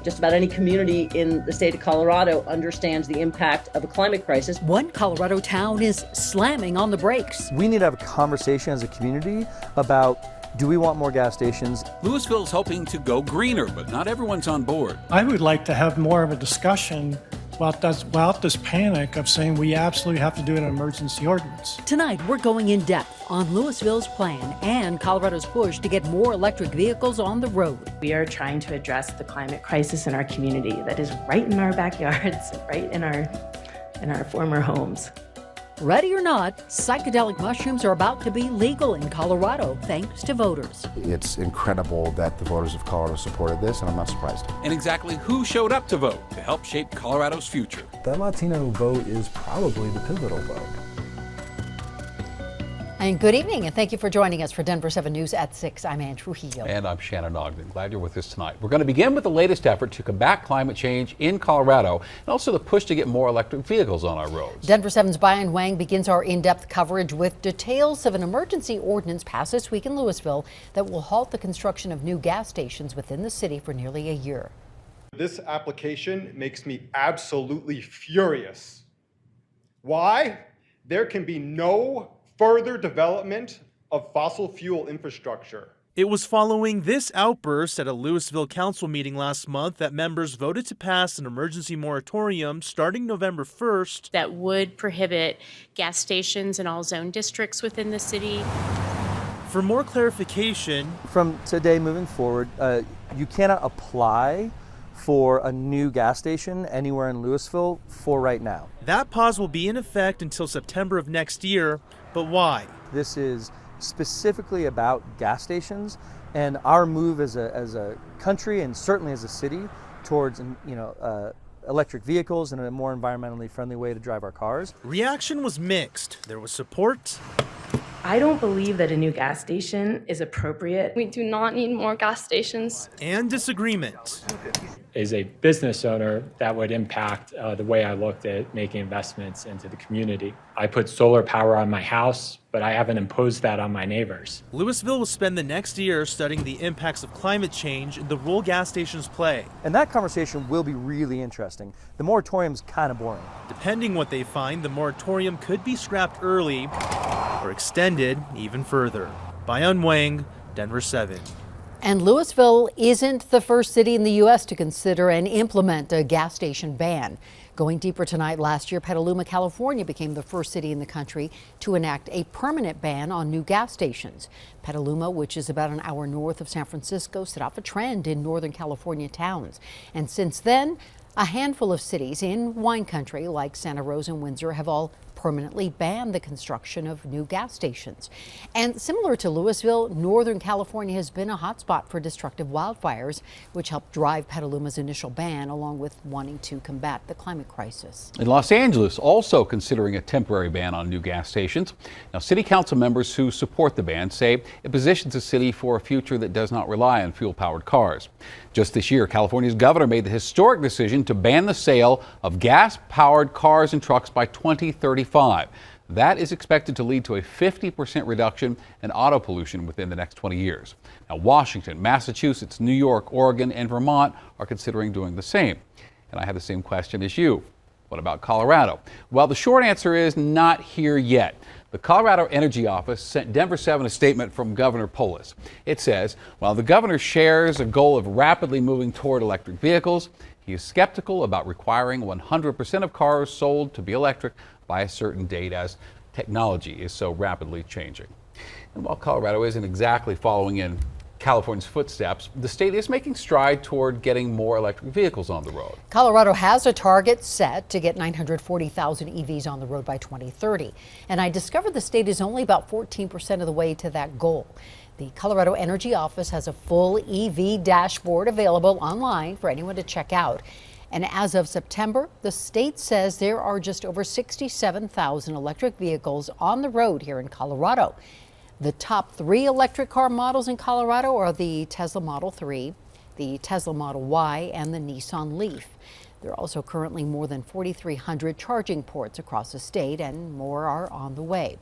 Just about any community in the state of Colorado understands the impact of a climate crisis. One Colorado town is slamming on the brakes. We need to have a conversation as a community about, do we want more gas stations? Louisville's hoping to go greener, but not everyone's on board. I would like to have more of a discussion about this panic of saying we absolutely have to do an emergency ordinance. Tonight, we're going in depth on Louisville's plan and Colorado's push to get more electric vehicles on the road. We are trying to address the climate crisis in our community that is right in our backyards, right in our former homes. Ready or not, psychedelic mushrooms are about to be legal in Colorado thanks to voters. It's incredible that the voters of Colorado supported this, and I'm not surprised. And exactly who showed up to vote to help shape Colorado's future? That Latino vote is probably the pivotal vote. And good evening, and thank you for joining us for Denver 7 News at 6. I'm Ann Trujillo. And I'm Shannon Ogden. Glad you're with us tonight. We're going to begin with the latest effort to combat climate change in Colorado and also the push to get more electric vehicles on our roads. Denver 7's Brian Wang begins our in-depth coverage with details of an emergency ordinance passed this week in Louisville that will halt the construction of new gas stations within the city for nearly a year. This application makes me absolutely furious. Why? There can be no further development of fossil fuel infrastructure. It was following this outburst at a Louisville council meeting last month that members voted to pass an emergency moratorium starting November 1st that would prohibit gas stations in all zone districts within the city. For more clarification, from today moving forward, you cannot apply for a new gas station anywhere in Louisville for right now. That pause will be in effect until September of next year. But why? This is specifically about gas stations, and our move as a country and certainly as a city towards electric vehicles and a more environmentally friendly way to drive our cars. Reaction was mixed. There was support. I don't believe that a new gas station is appropriate. We do not need more gas stations. And disagreement. As a business owner, that would impact the way I looked at making investments into the community. I put solar power on my house, but I haven't imposed that on my neighbors. Louisville will spend the next year studying the impacts of climate change and the role gas stations play. And that conversation will be really interesting. The moratorium's kind of boring. Depending what they find, the moratorium could be scrapped early or extended even further. Brian Wang, Denver 7. And Louisville isn't the first city in the U.S. to consider and implement a gas station ban. Going deeper tonight, last year, Petaluma, California became the first city in the country to enact a permanent ban on new gas stations. Petaluma, which is about an hour north of San Francisco, set off a trend in Northern California towns. And since then, a handful of cities in wine country like Santa Rosa and Windsor have all permanently banned the construction of new gas stations. And similar to Louisville, Northern California has been a hotspot for destructive wildfires, which helped drive Petaluma's initial ban, along with wanting to combat the climate crisis. In Los Angeles, also considering a temporary ban on new gas stations. Now, city council members who support the ban say it positions the city for a future that does not rely on fuel-powered cars. Just this year, California's governor made the historic decision to ban the sale of gas-powered cars and trucks by 2035. That is expected to lead to a 50% reduction in auto pollution within the next 20 years. Now, Washington, Massachusetts, New York, Oregon, and Vermont are considering doing the same. And I have the same question as you. What about Colorado? Well, the short answer is not here yet. The Colorado Energy Office sent Denver 7 a statement from Governor Polis. It says, while the governor shares a goal of rapidly moving toward electric vehicles, he is skeptical about requiring 100% of cars sold to be electric by a certain date, as technology is so rapidly changing. And while Colorado isn't exactly following in California's footsteps, the state is making stride toward getting more electric vehicles on the road. Colorado has a target set to get 940,000 EVs on the road by 2030. And I discovered the state is only about 14% of the way to that goal. The Colorado Energy Office has a full EV dashboard available online for anyone to check out. And as of September, the state says there are just over 67,000 electric vehicles on the road here in Colorado. The top 3 electric car models in Colorado are the Tesla Model 3, the Tesla Model Y, and the Nissan Leaf. There are also currently more than 4,300 charging ports across the state, and more are on the way.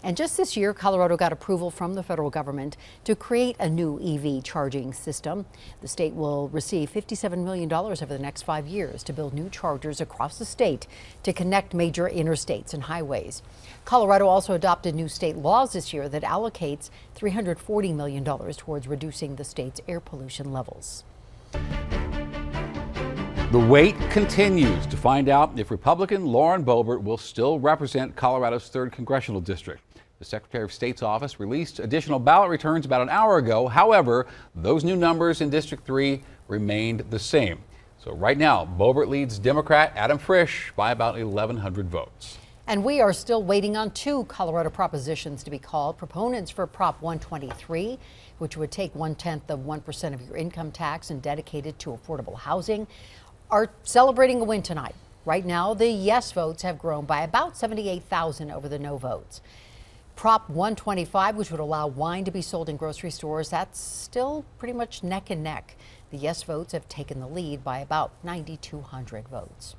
And just this year, Colorado got approval from the federal government to create a new EV charging system. The state will receive $57 million over the next 5 years to build new chargers across the state to connect major interstates and highways. Colorado also adopted new state laws this year that allocates $340 million towards reducing the state's air pollution levels. The wait continues to find out if Republican Lauren Boebert will still represent Colorado's 3rd Congressional District. The Secretary of State's office released additional ballot returns about an hour ago. However, those new numbers in District 3 remained the same. So right now, Boebert leads Democrat Adam Frisch by about 1,100 votes. And we are still waiting on 2 Colorado propositions to be called. Proponents for Prop 123, which would take 0.1% of your income tax and dedicate it to affordable housing, are celebrating a win tonight. Right now, the yes votes have grown by about 78,000 over the no votes. Prop 125, which would allow wine to be sold in grocery stores, that's still pretty much neck and neck. The yes votes have taken the lead by about 9,200 votes.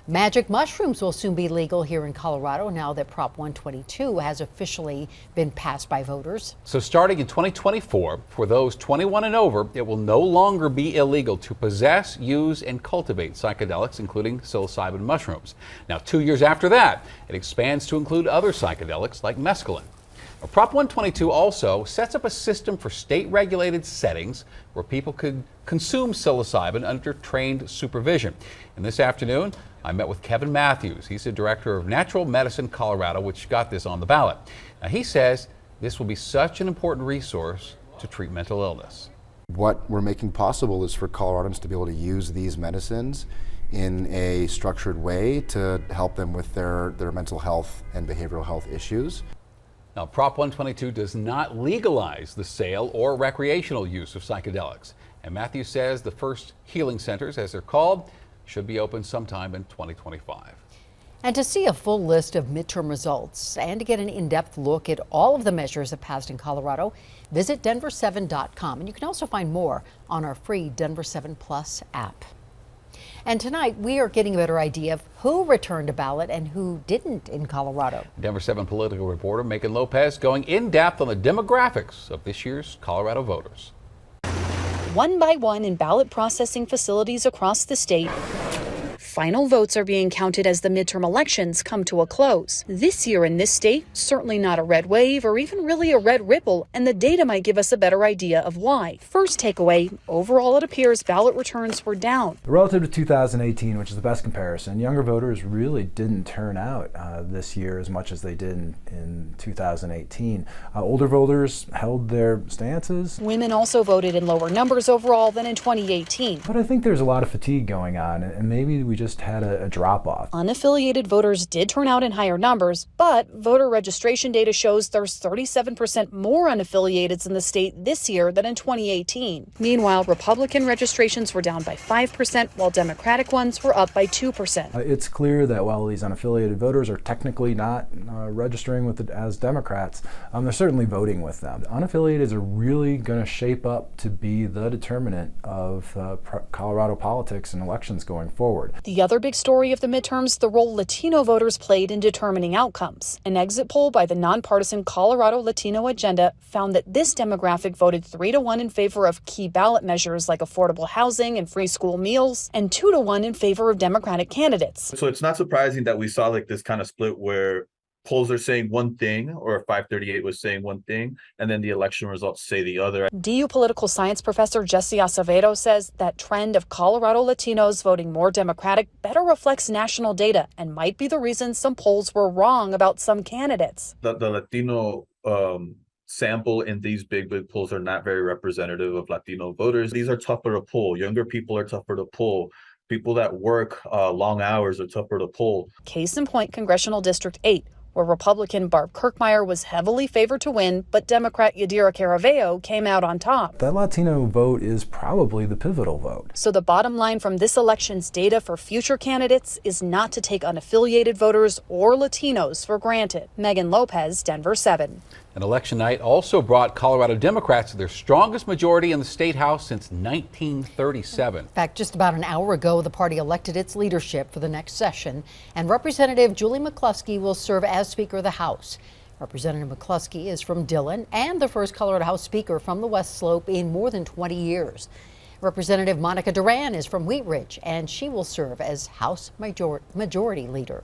Magic mushrooms will soon be legal here in Colorado now that Prop 122 has officially been passed by voters. So starting in 2024, for those 21 and over, it will no longer be illegal to possess, use, and cultivate psychedelics, including psilocybin mushrooms. Now, 2 years after that, it expands to include other psychedelics like mescaline. Now, Prop 122 also sets up a system for state-regulated settings where people could consume psilocybin under trained supervision. And this afternoon, I met with Kevin Matthews. He's the director of Natural Medicine Colorado, which got this on the ballot. Now, he says this will be such an important resource to treat mental illness. What we're making possible is for Coloradans to be able to use these medicines in a structured way to help them with their mental health and behavioral health issues. Now, Prop 122 does not legalize the sale or recreational use of psychedelics. And Matthews says the first healing centers, as they're called, should be open sometime in 2025. And to see a full list of midterm results and to get an in-depth look at all of the measures that passed in Colorado, visit Denver7.com. And you can also find more on our free Denver 7 Plus app. And tonight, we are getting a better idea of who returned a ballot and who didn't in Colorado. Denver 7 political reporter Megan Lopez going in depth on the demographics of this year's Colorado voters. One by one in ballot processing facilities across the state, final votes are being counted as the midterm elections come to a close. This year in this state, certainly not a red wave or even really a red ripple, and the data might give us a better idea of why. First takeaway, overall it appears ballot returns were down. Relative to 2018, which is the best comparison, younger voters really didn't turn out this year as much as they did in 2018. Older voters held their stances. Women also voted in lower numbers overall than in 2018. But I think there's a lot of fatigue going on, and maybe we just had a drop-off. Unaffiliated voters did turn out in higher numbers, but voter registration data shows there's 37% more unaffiliateds in the state this year than in 2018. Meanwhile, Republican registrations were down by 5%, while Democratic ones were up by 2%. It's clear that while these unaffiliated voters are technically not registering with it as Democrats, they're certainly voting with them. Unaffiliateds are really going to shape up to be the determinant of Colorado politics and elections going forward. The other big story of the midterms, the role Latino voters played in determining outcomes. An exit poll by the nonpartisan Colorado Latino Agenda found that this demographic voted 3-1 in favor of key ballot measures like affordable housing and free school meals, and 2-1 in favor of Democratic candidates. So it's not surprising that we saw like this kind of split where polls are saying one thing, or 538 was saying one thing, and then the election results say the other. DU political science professor Jesse Acevedo says that trend of Colorado Latinos voting more Democratic better reflects national data and might be the reason some polls were wrong about some candidates. The Latino sample in these big polls are not very representative of Latino voters. These are tougher to poll. Younger people are tougher to poll. People that work long hours are tougher to poll. Case in point, Congressional District 8, where Republican Barb Kirkmeyer was heavily favored to win, but Democrat Yadira Caraveo came out on top. That Latino vote is probably the pivotal vote. So the bottom line from this election's data for future candidates is not to take unaffiliated voters or Latinos for granted. Megan Lopez, Denver 7. An election night also brought Colorado Democrats to their strongest majority in the state house since 1937. In fact, just about an hour ago, the party elected its leadership for the next session, and Representative Julie McCluskey will serve as Speaker of the House. Representative McCluskey is from Dillon and the first Colorado House Speaker from the West Slope in more than 20 years. Representative Monica Duran is from Wheat Ridge, and she will serve as House Majority Leader.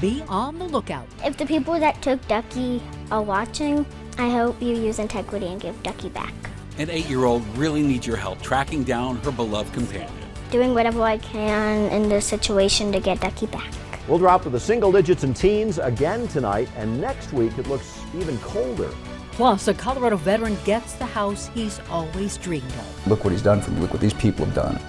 Be on the lookout. If the people that took Ducky are watching, I hope you use integrity and give Ducky back. An 8-year-old really needs your help tracking down her beloved companion. Doing whatever I can in this situation to get Ducky back. We'll drop to the single digits in teens again tonight, and next week it looks even colder. Plus, a Colorado veteran gets the house he's always dreamed of. Look what he's done for me. Look what these people have done.